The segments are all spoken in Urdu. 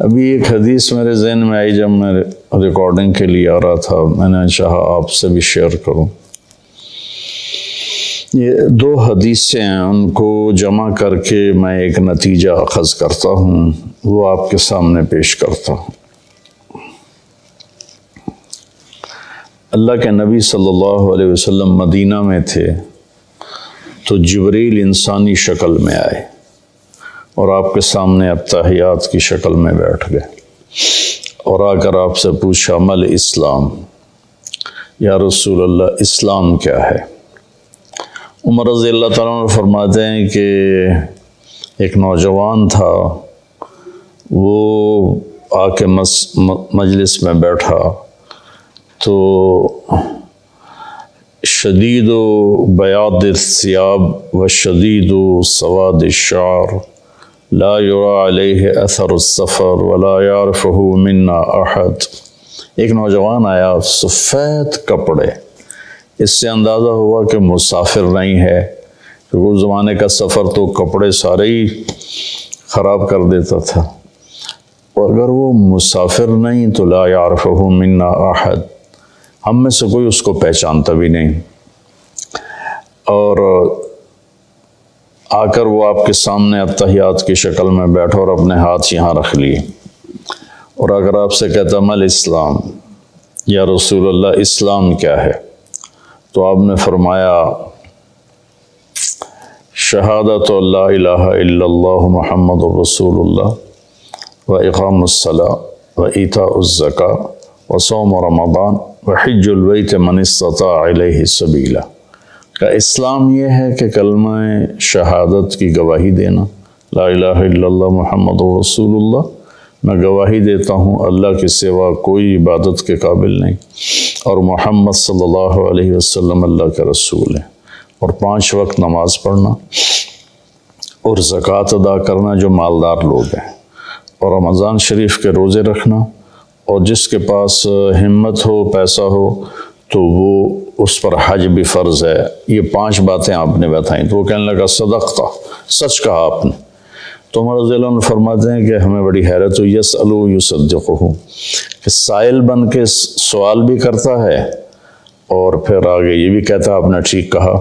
ابھی ایک حدیث میرے ذہن میں آئی جب میں ریکارڈنگ کے لیے آ رہا تھا، میں نے چاہا آپ سے بھی شیئر کروں۔ یہ 2 حدیثیں ہیں، ان کو جمع کر کے میں ایک نتیجہ اخذ کرتا ہوں، وہ آپ کے سامنے پیش کرتا ہوں۔ اللہ کے نبی صلی اللہ علیہ وسلم مدینہ میں تھے تو جبریل انسانی شکل میں آئے اور آپ کے سامنے اتحیات کی شکل میں بیٹھ گئے اور آ کر آپ سے پوچھا مل اسلام، یا رسول اللہ اسلام کیا ہے؟ عمر رضی اللہ تعالیٰ عنہ فرماتے ہیں کہ ایک نوجوان تھا، وہ آ کے مجلس میں بیٹھا تو شدید و بیاض الثیاب و شدید و سواد الشعر لا یرا علیہ اثر السفر ولا یعرفہ منا احد۔ ایک نوجوان آیا، سفید کپڑے، اس سے اندازہ ہوا کہ مسافر نہیں ہے، کیونکہ اس زمانے کا سفر تو کپڑے سارے ہی خراب کر دیتا تھا، اور اگر وہ مسافر نہیں تو لا یعرفہ منا احد، ہم میں سے کوئی اس کو پہچانتا بھی نہیں۔ اور آ کر وہ آپ کے سامنے اتحیات کی شکل میں بیٹھا اور اپنے ہاتھ یہاں رکھ لیے، اور اگر آپ سے کہتا مل اسلام، یا رسول اللہ اسلام کیا ہے؟ تو آپ نے فرمایا شہادت لا الہ الا اللہ محمد رسول اللہ و اقام الصلاۃ و ایتاء الزکاۃ و صوم رمضان و حج البیت من استطاع الیہ سبیلا۔ کا اسلام یہ ہے کہ کلمہ شہادت کی گواہی دینا، لا الہ الا اللہ محمد رسول اللہ، میں گواہی دیتا ہوں اللہ کے سوا کوئی عبادت کے قابل نہیں، اور محمد صلی اللہ علیہ وسلم اللہ کا رسول ہے، اور 5 وقت نماز پڑھنا اور زکوٰۃ ادا کرنا جو مالدار لوگ ہیں، اور رمضان شریف کے روزے رکھنا، اور جس کے پاس ہمت ہو، پیسہ ہو تو وہ اس پر حج بھی فرض ہے۔ یہ 5 باتیں آپ نے بتائیں تو وہ کہنے لگا صدقتا، سچ کہا آپ نے۔ تو عمر رضی اللہ عنہ فرماتے ہیں کہ ہمیں بڑی حیرت ہوئی، یسألو یصدقہ، کہ سائل بن کے سوال بھی کرتا ہے اور پھر آگے یہ بھی کہتا ہے آپ نے ٹھیک کہا۔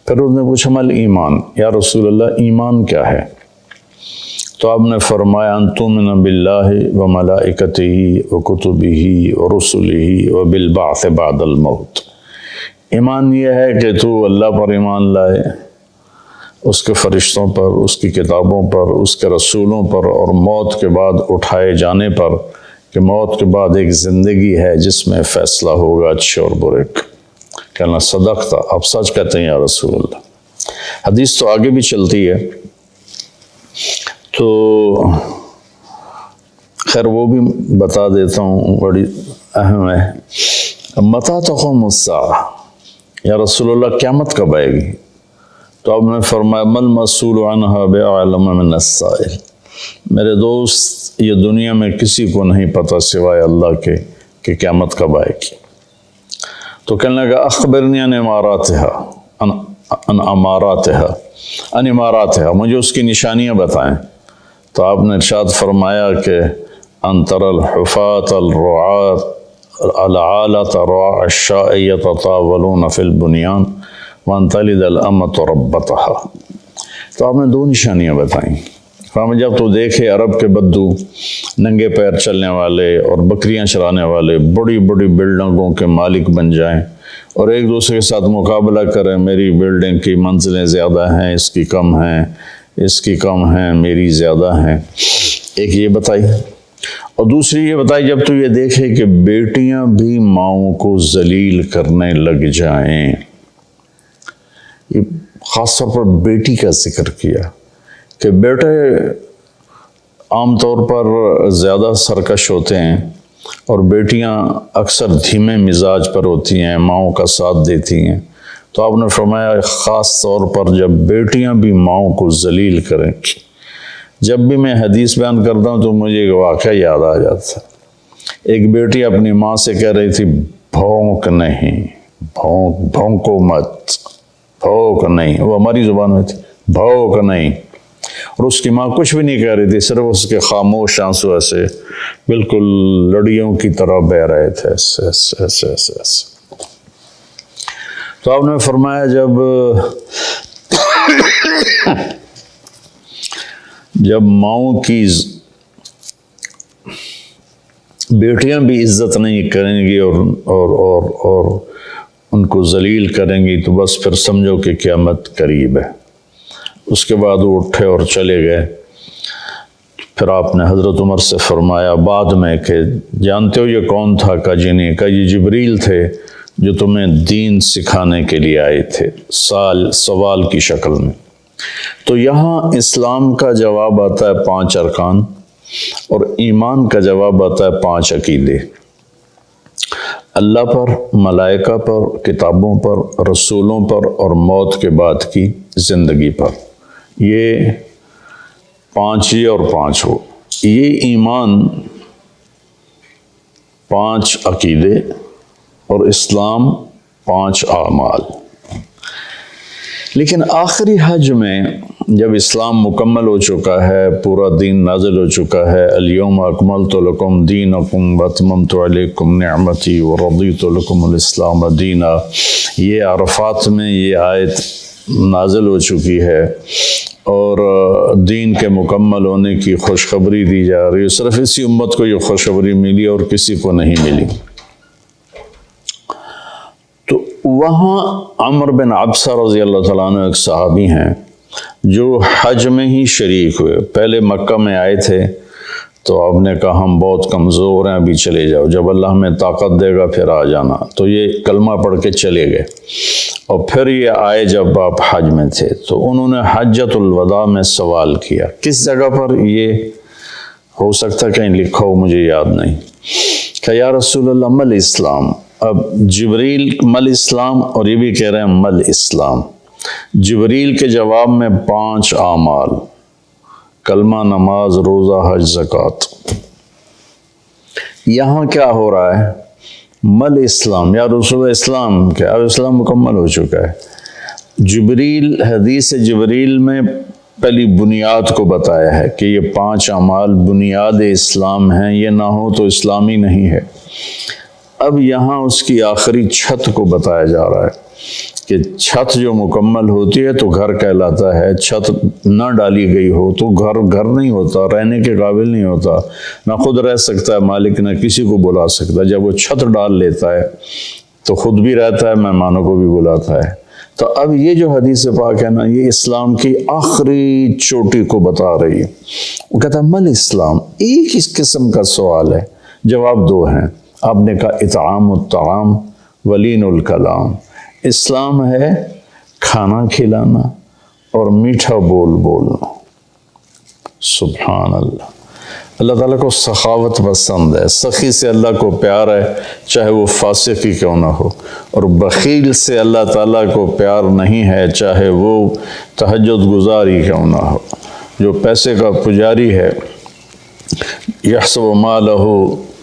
پھر اس نے پوچھا مل ایمان، یا رسول اللہ ایمان کیا ہے؟ تو آپ نے فرمایا ان تؤمن باللہ و ملائکتہ و کتبہ و رسلہ و بالبعث بعد الموت۔ ایمان یہ ہے کہ تو اللہ پر ایمان لائے، اس کے فرشتوں پر، اس کی کتابوں پر، اس کے رسولوں پر، اور موت کے بعد اٹھائے جانے پر، کہ موت کے بعد ایک زندگی ہے جس میں فیصلہ ہوگا اچھے اور برے کا۔ کہنا صدقتا، آپ سچ کہتے ہیں یا رسول اللہ۔ حدیث تو آگے بھی چلتی ہے، تو خیر وہ بھی بتا دیتا ہوں، بڑی اہم ہے۔ متی تقوم الساعہ، یا رسول اللہ قیامت کب آئے گی؟ تو آپ نے فرمایا مل مسئول عنہا بعلم من السائل، میرے دوست یہ دنیا میں کسی کو نہیں پتہ سوائے اللہ کے کہ قیامت کب آئے گی۔ تو کہنے لگا اخبرنی عن اماراتها، مجھے اس کی نشانیاں بتائیں۔ تو آپ نے ارشاد فرمایا کہ ان تری الحفاة الرعاة العالة رعاء الشاء يتطاولون في البنيان وان تلد الامة ربتها۔ تو آپ نے 2 نشانیاں بتائیں۔ فرمایا جب تو دیکھے عرب کے بدو ننگے پیر چلنے والے اور بکریاں چرانے والے بڑی بڑی بلڈنگوں کے مالک بن جائیں اور ایک دوسرے کے ساتھ مقابلہ کریں، میری بلڈنگ کی منزلیں زیادہ ہیں، اس کی کم ہیں، اس کی کم ہیں، میری زیادہ ہیں، ایک یہ بتائی۔ اور دوسری یہ بتائی جب تو یہ دیکھے کہ بیٹیاں بھی ماؤں کو ذلیل کرنے لگ جائیں، یہ خاص طور پر بیٹی کا ذکر کیا کہ بیٹے عام طور پر زیادہ سرکش ہوتے ہیں اور بیٹیاں اکثر دھیمے مزاج پر ہوتی ہیں، ماؤں کا ساتھ دیتی ہیں۔ تو آپ نے فرمایا خاص طور پر جب بیٹیاں بھی ماؤں کو ذلیل کریں۔ جب بھی میں حدیث بیان کرتا ہوں تو مجھے ایک واقعہ یاد آ جاتا ہے۔ ایک بیٹی اپنی ماں سے کہہ رہی تھی بھونک نہیں، بھونکو مت، بھونک نہیں، وہ ہماری زبان میں تھی، بھونک نہیں۔ اور اس کی ماں کچھ بھی نہیں کہہ رہی تھی، صرف اس کے خاموش آنسو ایسے بالکل لڑیوں کی طرح بہہ رہے تھے، ایسے ایسے ایسے ایسے ایسے۔ تو آپ نے فرمایا جب ماؤں کی بیٹیاں بھی عزت نہیں کریں گی اور ان کو ذلیل کریں گی تو بس پھر سمجھو کہ قیامت قریب ہے۔ اس کے بعد وہ اٹھے اور چلے گئے۔ پھر آپ نے حضرت عمر سے فرمایا بعد میں کہ جانتے ہو یہ کون تھا؟ کہا جی نہیں۔ کہا یہ جبریل تھے جو تمہیں دین سکھانے کے لیے آئے تھے، سوال کی شکل میں۔ تو یہاں اسلام کا جواب آتا ہے 5 ارکان، اور ایمان کا جواب آتا ہے 5 عقیدے، اللہ پر، ملائکہ پر، کتابوں پر، رسولوں پر، اور موت کے بعد کی زندگی پر۔ یہ 5 یہ اور 5 ہو، یہ ایمان، 5 عقیدے، اور اسلام 5 اعمال۔ لیکن آخری حج میں جب اسلام مکمل ہو چکا ہے، پورا دین نازل ہو چکا ہے، الیوم اکملت لکم دینکم واتممت علیکم نعمتی ورضیت لکم الاسلام دینا، یہ عرفات میں یہ آیت نازل ہو چکی ہے اور دین کے مکمل ہونے کی خوشخبری دی جا رہی ہے۔ صرف اسی امت کو یہ خوشخبری ملی اور کسی کو نہیں ملی۔ تو وہاں عمر بن عبسہ رضی اللہ تعالیٰ عنہ ایک صحابی ہیں جو حج میں ہی شریک ہوئے۔ پہلے مکہ میں آئے تھے تو آپ نے کہا ہم بہت کمزور ہیں، ابھی چلے جاؤ، جب اللہ ہمیں طاقت دے گا پھر آ جانا۔ تو یہ کلمہ پڑھ کے چلے گئے، اور پھر یہ آئے جب آپ حج میں تھے تو انہوں نے حجۃ الوداع میں سوال کیا۔ کس جگہ پر یہ ہو سکتا کہیں لکھا ہو، مجھے یاد نہیں، کہ یا رسول اللہ مل اسلام۔ اب جبریل مل اسلام، اور یہ بھی کہہ رہے ہیں مل اسلام۔ جبریل کے جواب میں 5 اعمال، کلمہ، نماز، روزہ، حج، زکوٰۃ۔ یہاں کیا ہو رہا ہے؟ مل اسلام، یا رسول اسلام کیا؟ اب اسلام مکمل ہو چکا ہے۔ جبریل، حدیث جبریل میں پہلی بنیاد کو بتایا ہے کہ یہ 5 اعمال بنیاد اسلام ہیں، یہ نہ ہو تو اسلام ہی نہیں ہے۔ اب یہاں اس کی آخری چھت کو بتایا جا رہا ہے کہ چھت جو مکمل ہوتی ہے تو گھر کہلاتا ہے، چھت نہ ڈالی گئی ہو تو گھر نہیں ہوتا، رہنے کے قابل نہیں ہوتا، نہ خود رہ سکتا ہے مالک، نہ کسی کو بلا سکتا۔ جب وہ چھت ڈال لیتا ہے تو خود بھی رہتا ہے، مہمانوں کو بھی بلاتا ہے۔ تو اب یہ جو حدیث پاک ہے نا، یہ اسلام کی آخری چوٹی کو بتا رہی ہے۔ وہ کہتا ہے مل اسلام، ایک اس قسم کا سوال ہے، جواب 2 ہیں۔ آپ نے کہا اطعام الطعام ولین الکلام، اسلام ہے کھانا کھلانا اور میٹھا بولنا۔ سبحان اللہ۔ اللہ تعالیٰ کو سخاوت پسند ہے، سخی سے اللہ کو پیار ہے، چاہے وہ فاسق ہی کیوں نہ ہو، اور بخیل سے اللہ تعالیٰ کو پیار نہیں ہے، چاہے وہ تہجد گزار ہی کیوں نہ ہو۔ جو پیسے کا پجاری ہے، یحسب مالہ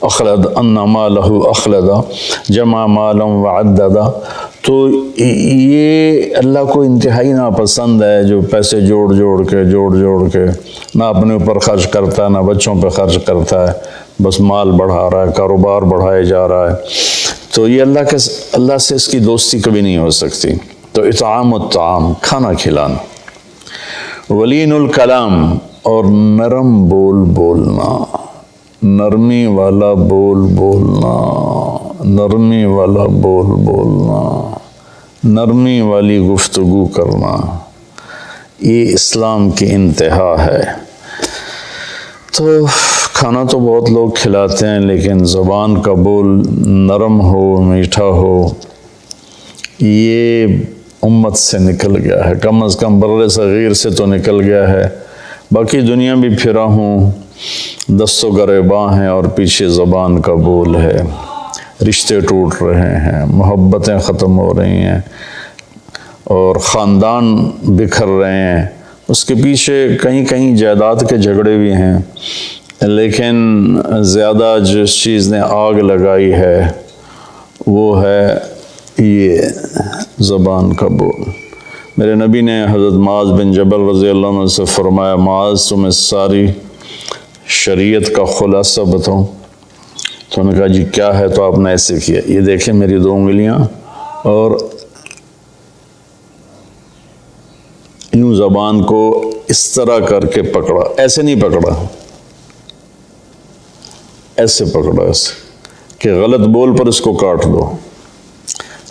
اخلد ان مالہ اخلدا جمع مالا وعددا، تو یہ اللہ کو انتہائی ناپسند ہے جو پیسے جوڑ کے نہ اپنے اوپر خرچ کرتا ہے، نہ بچوں پہ خرچ کرتا ہے، بس مال بڑھا رہا ہے، کاروبار بڑھائے جا رہا ہے۔ تو یہ اللہ سے اس کی دوستی کبھی نہیں ہو سکتی۔ تو اطعام الطعام، کھانا کھلانا، ولین الکلام، اور نرم بولنا، نرمی والا بولنا، نرمی والا بولنا، نرمی والی گفتگو کرنا، یہ اسلام کی انتہا ہے۔ تو کھانا تو بہت لوگ کھلاتے ہیں، لیکن زبان کا بول نرم ہو، میٹھا ہو، یہ امت سے نکل گیا ہے، کم از کم بر صغیر سے تو نکل گیا ہے۔ باقی دنیا بھی پھرا ہوں، دست و گریباں ہیں اور پیچھے زبان کا بول ہے، رشتے ٹوٹ رہے ہیں، محبتیں ختم ہو رہی ہیں، اور خاندان بکھر رہے ہیں۔ اس کے پیچھے کہیں جائیداد کے جھگڑے بھی ہیں، لیکن زیادہ جس چیز نے آگ لگائی ہے وہ ہے یہ زبان کا بول۔ میرے نبی نے حضرت معاذ بن جبل رضی اللہ عنہ سے فرمایا معاذ تمہیں ساری شریعت کا خلاصہ بتاؤں؟ تو انہوں نے کہا جی کیا ہے؟ تو آپ نے ایسے کیا، یہ دیکھیں میری 2 انگلیاں، اور یوں زبان کو اس طرح کر کے پکڑا، ایسے نہیں پکڑا، ایسے پکڑا، ایسے کہ غلط بول پر اس کو کاٹ دو،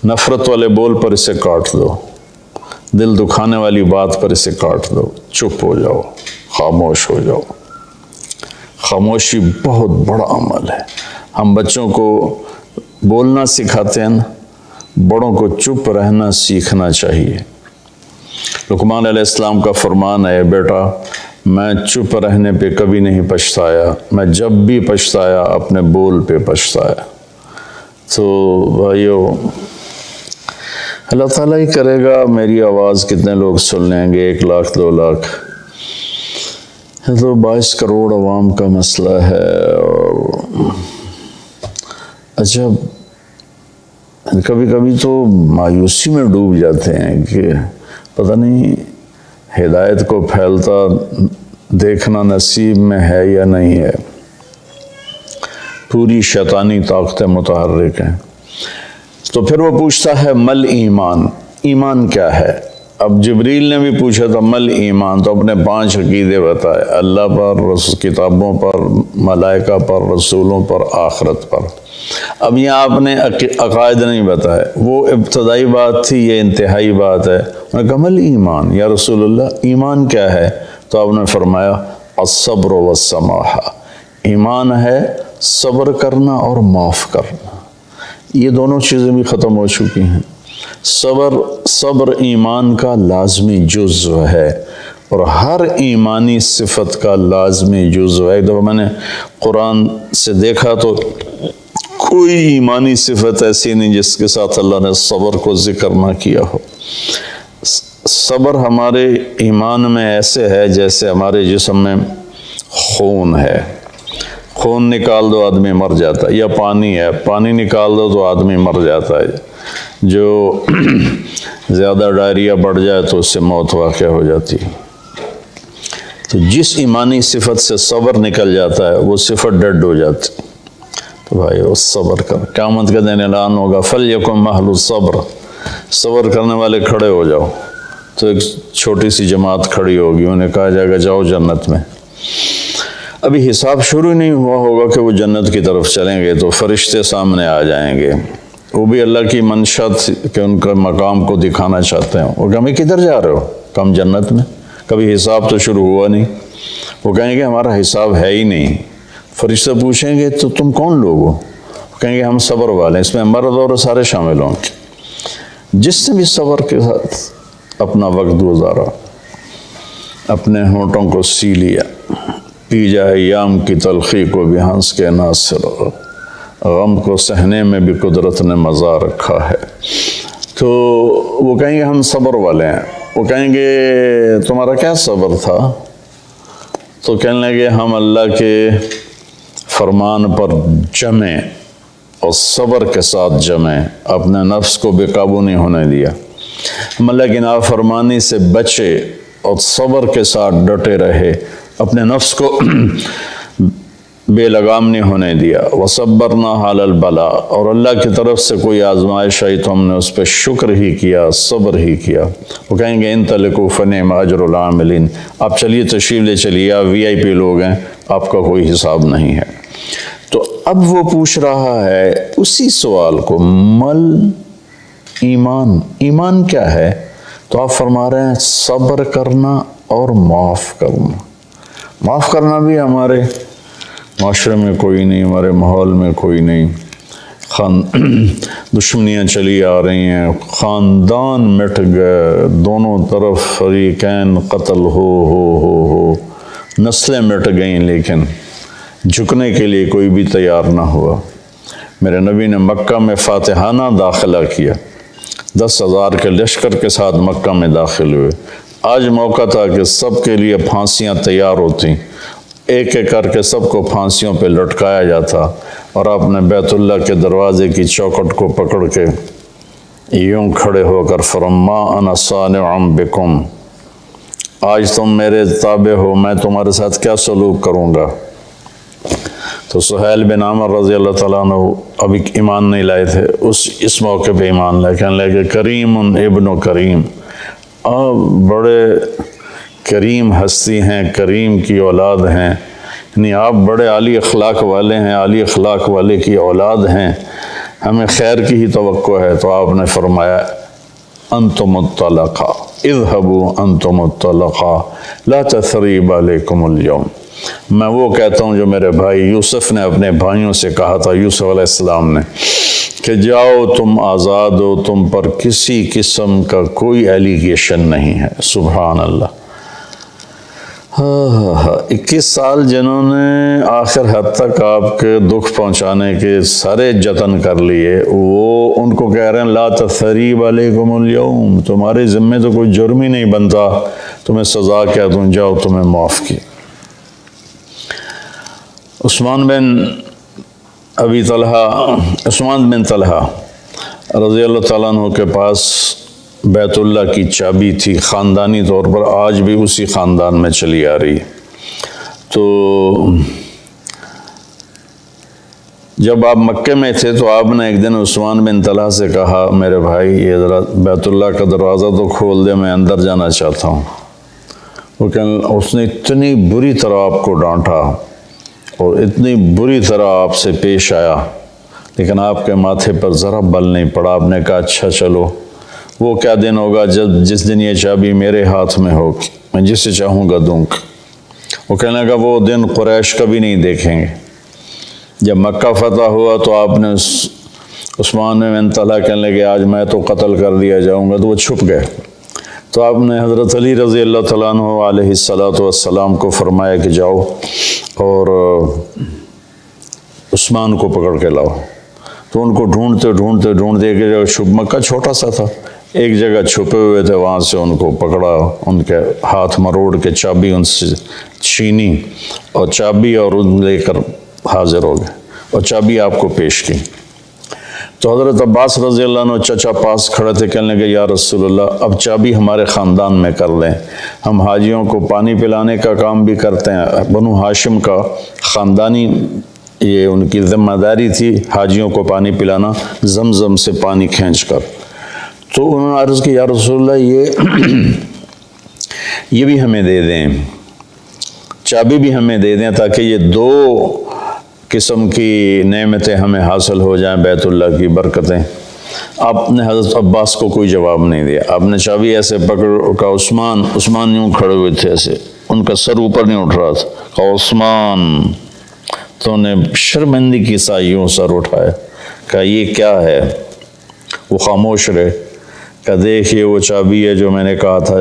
نفرت والے بول پر اسے کاٹ دو، دل دکھانے والی بات پر اسے کاٹ دو، چپ ہو جاؤ، خاموش ہو جاؤ۔ خاموشی بہت بڑا عمل ہے۔ ہم بچوں کو بولنا سکھاتے ہیں نا، بڑوں کو چپ رہنا سیکھنا چاہیے۔ لقمان علیہ السلام کا فرمان ہے بیٹا میں چپ رہنے پہ کبھی نہیں پچھتایا، میں جب بھی پچھتایا اپنے بول پہ پچھتایا۔ تو بھائیو اللہ تعالیٰ ہی کرے گا میری آواز کتنے لوگ سن لیں گے، 1 لاکھ 2 لاکھ، یہ تو 22 کروڑ عوام کا مسئلہ ہے۔ اور اچھا کبھی کبھی تو مایوسی میں ڈوب جاتے ہیں کہ پتہ نہیں ہدایت کو پھیلتا دیکھنا نصیب میں ہے یا نہیں ہے، پوری شیطانی طاقتیں متحرک ہیں۔ تو پھر وہ پوچھتا ہے مل ایمان، ایمان کیا ہے؟ اب جبریل نے بھی پوچھا تھا مل ایمان، تو اپنے 5 عقیدے بتائے، اللہ پر، کتابوں پر، ملائکہ پر، رسولوں پر، آخرت پر۔ اب یہاں آپ نے عقائد نہیں بتائے، وہ ابتدائی بات تھی، یہ انتہائی بات ہے۔ انہوں نے کہا مل ایمان یا رسول اللہ، ایمان کیا ہے؟ تو آپ نے فرمایا الصبر والسماحہ، ایمان ہے صبر کرنا اور معاف کرنا۔ یہ دونوں چیزیں بھی ختم ہو چکی ہیں۔ صبر ایمان کا لازمی جزو ہے، اور ہر ایمانی صفت کا لازمی جزو ہے۔ ایک دفعہ میں نے قرآن سے دیکھا تو کوئی ایمانی صفت ایسی نہیں جس کے ساتھ اللہ نے صبر کو ذکر نہ کیا ہو۔ صبر ہمارے ایمان میں ایسے ہے جیسے ہمارے جسم میں خون ہے، خون نکال دو آدمی مر جاتا ہے، یا پانی ہے، پانی نکال دو تو آدمی مر جاتا ہے، جو زیادہ ڈائریا بڑھ جائے تو اس سے موت واقع ہو جاتی ہے۔ تو جس ایمانی صفت سے صبر نکل جاتا ہے وہ صفت ڈیڈ ہو جاتی ہے۔ تو بھائی وہ صبر کر، قیامت کا دن اعلان ہوگا فَلْيَكُنْ مَحْلُ الصَّبْرِ، صبر کرنے والے کھڑے ہو جاؤ۔ تو ایک چھوٹی سی جماعت کھڑی ہوگی، انہیں کہا جائے گا جاؤ جنت میں۔ ابھی حساب شروع نہیں ہوا ہوگا کہ وہ جنت کی طرف چلیں گے، تو فرشتے سامنے آ جائیں گے، وہ بھی اللہ کی منشا کہ ان کا مقام کو دکھانا چاہتے ہیں۔ وہ کہیں کدھر جا رہے ہو؟ کم جنت میں، کبھی حساب تو شروع ہوا نہیں۔ وہ کہیں گے ہمارا حساب ہے ہی نہیں۔ فرشتے پوچھیں گے تو تم کون لوگ ہو؟ کہیں گے ہم صبر والے ہیں، اس میں مرد اور سارے شامل ہوں گے۔ جس نے بھی صبر کے ساتھ اپنا وقت گزارا، اپنے ہونٹوں کو سی لیا، پی جائے ایام کی تلخی کو بھی ہنس کے ناصر، غم کو سہنے میں بھی قدرت نے مزہ رکھا ہے، تو وہ کہیں گے ہم صبر والے ہیں۔ وہ کہیں گے تمہارا کیا صبر تھا؟ تو کہنے لگے ہم اللہ کے فرمان پر جمیں اور صبر کے ساتھ جمیں، اپنے نفس کو بے قابو نہیں ہونے دیا، ہم اللہ کی نافرمانی سے بچے اور صبر کے ساتھ ڈٹے رہے، اپنے نفس کو بے لگام نہیں ہونے دیا۔ وَصَبَّرْنَا عَلَى الْبَلَاءِ، اور اللہ کی طرف سے کوئی آزمائش آئی تو ہم نے اس پہ شکر ہی کیا، صبر ہی کیا۔ وہ کہیں گے انطلقوا فَنِعْمَ أَجْرُ الْعَامِلِينَ، آپ چلیے تشریف لے چلیے، آپ VIP لوگ ہیں، آپ کا کوئی حساب نہیں ہے۔ تو اب وہ پوچھ رہا ہے اسی سوال کو مل ایمان، ایمان کیا ہے؟ تو آپ فرما رہے ہیں صبر کرنا اور معاف کرنا۔ معاف کرنا بھی ہمارے معاشرے میں کوئی نہیں، ہمارے ماحول میں کوئی نہیں، دشمنیاں چلی آ رہی ہیں، خاندان مٹ گئے، دونوں طرف فریقین قتل ہو، نسلیں مٹ گئیں، لیکن جھکنے کے لیے کوئی بھی تیار نہ ہوا۔ میرے نبی نے مکہ میں فاتحانہ داخلہ کیا، 10,000 کے لشکر کے ساتھ مکہ میں داخل ہوئے۔ آج موقع تھا کہ سب کے لیے پھانسیاں تیار ہوتی، ایک ایک کر کے سب کو پھانسیوں پہ لٹکایا جاتا، اور آپ نے بیت اللہ کے دروازے کی چوکھٹ کو پکڑ کے یوں کھڑے ہو کر فرما انا صانع بکم، آج تم میرے تابع ہو، میں تمہارے ساتھ کیا سلوک کروں گا؟ تو سہیل بن عامر رضی اللہ تعالیٰ عنہ ابھی ایمان نہیں لائے تھے، اس موقع پہ ایمان لائے، کہنے لگے کریم ابن کریم، آپ بڑے کریم ہستی ہیں، کریم کی اولاد ہیں، یعنی آپ بڑے عالی اخلاق والے ہیں، عالی اخلاق والے کی اولاد ہیں، ہمیں خیر کی ہی توقع ہے۔ تو آپ نے فرمایا انتم الطلقاء اذهبوا انتم الطلقاء لا تثریب علیکم اليوم۔ میں وہ کہتا ہوں جو میرے بھائی یوسف نے اپنے بھائیوں سے کہا تھا، یوسف علیہ السلام نے، کہ جاؤ تم آزاد ہو، تم پر کسی قسم کا کوئی ایلیگیشن نہیں ہے۔ سبحان اللہ۔ 21 سال جنہوں نے آخر حد تک آپ کے دکھ پہنچانے کے سارے جتن کر لیے، وہ ان کو کہہ رہے ہیں لا تثریب علیکم اليوم، تمہارے ذمے تو کوئی جرم ہی نہیں بنتا، تمہیں سزا کیا دوں، جاؤ تمہیں معاف کی۔ عثمان بن طلحہ رضی اللہ تعالیٰ عنہ کے پاس بیت اللہ کی چابی تھی، خاندانی طور پر آج بھی اسی خاندان میں چلی آ رہی۔ تو جب آپ مکے میں تھے تو آپ نے ایک دن عثمان بن طلحہ سے کہا میرے بھائی یہ ذرا بیت اللہ کا دروازہ تو کھول دے، میں اندر جانا چاہتا ہوں۔ اس نے اتنی بری طرح آپ کو ڈانٹا اور اتنی بری طرح آپ سے پیش آیا، لیکن آپ کے ماتھے پر ذرا بل نہیں پڑا۔ آپ نے کہا اچھا چلو، وہ کیا دن ہوگا جس دن یہ چابی میرے ہاتھ میں ہوگی، میں جسے چاہوں گا دوں گا۔ وہ کہنے لگا وہ دن قریش کبھی نہیں دیکھیں گے۔ جب مکہ فتح ہوا تو آپ نے عثمان بن طلحہ کہنے لگے آج میں تو قتل کر دیا جاؤں گا، تو وہ چھپ گئے۔ تو آپ نے حضرت علی رضی اللہ تعالیٰ عنہ علیہ السلام کو فرمایا کہ جاؤ اور عثمان کو پکڑ کے لاؤ۔ تو ان کو ڈھونڈتے ایک جگہ مکہ چھوٹا سا تھا، ایک جگہ چھپے ہوئے تھے، وہاں سے ان کو پکڑا، ان کے ہاتھ مروڑ کے چابی ان سے چھینی اور چابی اور ان لے کر حاضر ہو گئے اور چابی آپ کو پیش کی۔ تو حضرت عباس رضی اللہ عنہ چچا پاس کھڑے تھے، کہنے لگے یا رسول اللہ اب چابی ہمارے خاندان میں کر لیں، ہم حاجیوں کو پانی پلانے کا کام بھی کرتے ہیں، بنو ہاشم کا خاندانی یہ ان کی ذمہ داری تھی حاجیوں کو پانی پلانا، زمزم سے پانی کھینچ کر۔ تو انہوں نے عرض کی یا رسول اللہ یہ بھی ہمیں دے دیں، چابی بھی ہمیں دے دیں تاکہ یہ دو قسم کی نعمتیں ہمیں حاصل ہو جائیں، بیت اللہ کی برکتیں۔ آپ نے حضرت عباس کو کوئی جواب نہیں دیا، آپ نے چابی ایسے پکڑ کا عثمان یوں کھڑے ہوئے تھے، ایسے ان کا سر اوپر نہیں اٹھ رہا تھا، کہا عثمان، تو نے شرمندگی کی سایوں سر اٹھایا، کہا یہ کیا ہے؟ وہ خاموش رہے، کہا دیکھیے وہ چابی ہے جو میں نے کہا تھا،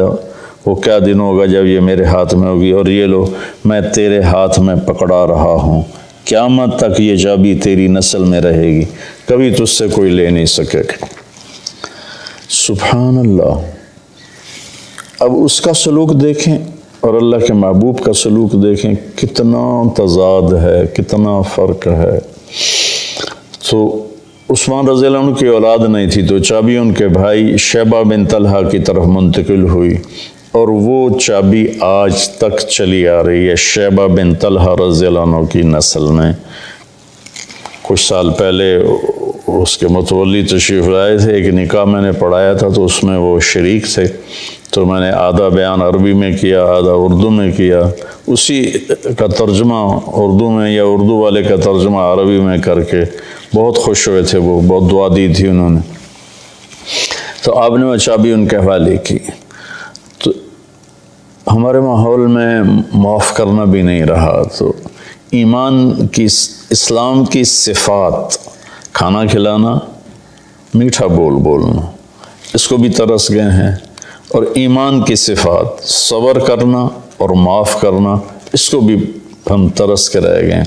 وہ کیا دن ہوگا جب یہ میرے ہاتھ میں ہوگی، اور یہ لو میں تیرے ہاتھ میں پکڑا رہا ہوں، قیامت تک یہ چابی تیری نسل میں رہے گی، کبھی تجھ سے کوئی لے نہیں سکے گا۔ سبحان اللہ۔ اب اس کا سلوک دیکھیں اور اللہ کے محبوب کا سلوک دیکھیں، کتنا تضاد ہے، کتنا فرق ہے۔ تو عثمان رضی اللہ عنہ کی اولاد نہیں تھی تو چابی ان کے بھائی شیبہ بن طلحہ کی طرف منتقل ہوئی، اور وہ چابی آج تک چلی آ رہی ہے شیبہ بن طلحہ رضی اللہ عنہ کی نسل میں۔ کچھ سال پہلے اس کے متولی تشریف لائے تھے، ایک نکاح میں نے پڑھایا تھا تو اس میں وہ شریک تھے، تو میں نے آدھا بیان عربی میں کیا، آدھا اردو میں کیا، اسی کا ترجمہ اردو میں یا اردو والے کا ترجمہ عربی میں کر کے بہت خوش ہوئے تھے، وہ بہت دعا دی تھی انہوں نے۔ تو آپ نے وہ چابی ان کے حوالے کی۔ تو ہمارے ماحول میں معاف کرنا بھی نہیں رہا، تو ایمان کی اسلام کی صفات، کھانا کھلانا، میٹھا بولنا، اس کو بھی ترس گئے ہیں، اور ایمان کی صفات صبر کرنا اور معاف کرنا، اس کو بھی ہم ترس کے رہ گئے ہیں۔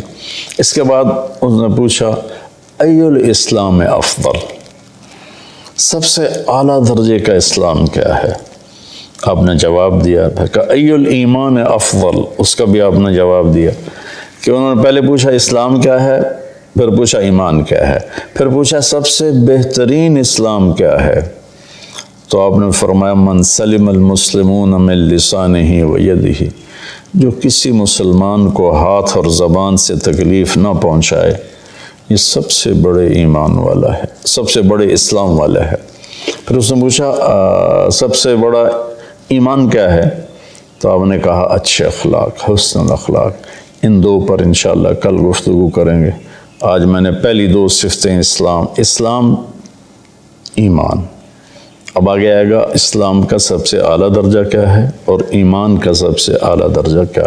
اس کے بعد اس نے پوچھا ای الاسلام افضل، سب سے اعلیٰ درجے کا اسلام کیا ہے؟ آپ نے جواب دیا کہ ای الایمان افضل، اس کا بھی آپ نے جواب دیا کہ انہوں نے پہلے پوچھا اسلام کیا ہے، پھر پوچھا ایمان کیا ہے، پھر پوچھا سب سے بہترین اسلام کیا ہے، تو آپ نے فرمایا من سلم المسلمون من لسانہ و یدہ، جو کسی مسلمان کو ہاتھ اور زبان سے تکلیف نہ پہنچائے، یہ سب سے بڑے ایمان والا ہے، سب سے بڑے اسلام والا ہے۔ پھر اس نے پوچھا سب سے بڑا ایمان کیا ہے، تو آپ نے کہا اچھے اخلاق، حسن الاخلاق۔ ان دو پر انشاءاللہ کل گفتگو کریں گے۔ آج میں نے پہلی دو صفتیں اسلام ایمان، اب آگے آئے گا اسلام کا سب سے اعلیٰ درجہ کیا ہے اور ایمان کا سب سے اعلیٰ درجہ کیا ہے۔